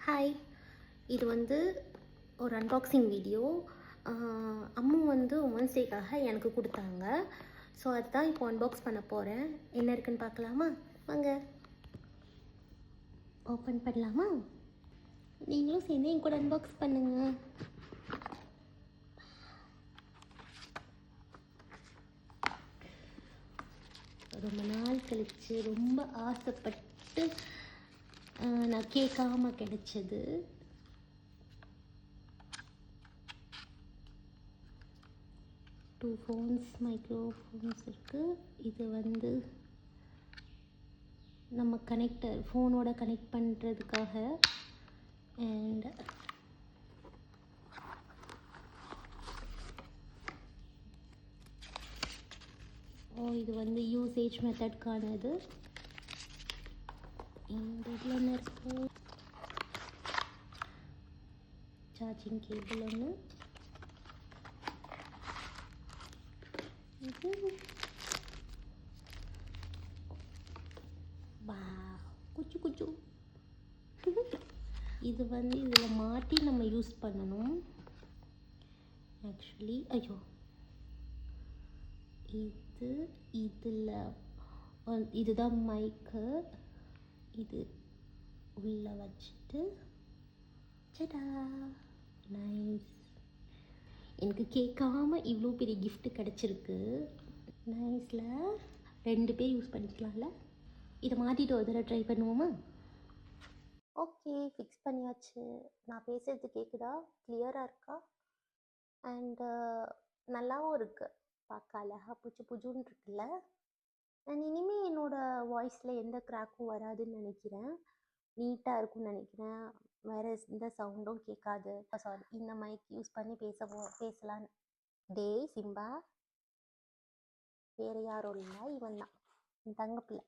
Hi, இது ஒரு unboxing video. அம்மா உமன்ஸ் டேக்காக எனக்கு கொடுத்தாங்க. ஸோ அதுதான் இப்போ அன்பாக்ஸ் பண்ண போகிறேன். என்ன இருக்குன்னு பார்க்கலாமா? வாங்க ஓப்பன் பண்ணலாமா? நீங்களும் சேர்ந்து என் கூட அன்பாக்ஸ் பண்ணுங்க. ரொம்ப நாள் கழித்து ரொம்ப ஆசைப்பட்டு நான் கேட்காம கிடைச்சது. டூ ஃபோன்ஸ், மைக்ரோஃபோன்ஸ் இருக்குது. இது நம்ம கனெக்டர் ஃபோனோட கனெக்ட் பண்ணுறதுக்காக. அண்ட் இது யூசேஜ் மெத்தட்கானது. அண்ட் இதில் என்ன இருக்குது? சார்ஜிங் கேபிள் ஒன்று. குச்சு குச்சு. இது இதில் மாட்டி நம்ம யூஸ் பண்ணணும். ஆக்சுவலி இதுதான் மைக்கு. இது உள்ளே வச்சுட்டு சடா, நைஸ். எனக்கு கேட்காம இவ்வளோ பெரிய கிஃப்ட் கிடச்சிருக்கு. நைஸில் 2 பேர் யூஸ் பண்ணிக்கலாம்ல. இதை மாட்டிட்டு ஒரு தடவை ட்ரை பண்ணுவோமா? ஓகே, ஃபிக்ஸ் பண்ணியாச்சு. நான் பேசுகிறது கேட்குதா? கிளியராக இருக்கா? அண்டு நல்லாவும் இருக்குது. பார்க்க அழகாக புஜுன்னு இருக்குல்ல. அண்ட் இனிமேல் என்னோடய வாய்ஸில் எந்த க்ராக்கும் வராதுன்னு நினைக்கிறேன். நீட்டாக இருக்கும்னு நினைக்கிறேன். வேறு எந்த சவுண்டும் கேட்காது. சாரி, இந்த மைக் யூஸ் பண்ணி பேசலாம். டேய் சிம்பா, வேறு யாரும் இல்லை, இவன் தான் என் தங்க பிள்ளை.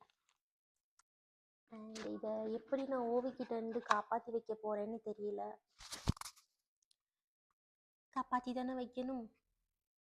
அண்ட் இதை எப்படி நான் ஓவிக்கிட்டேருந்து காப்பாற்றி வைக்க போகிறேன்னு தெரியல. காப்பாற்றி தானே வைக்கணும்.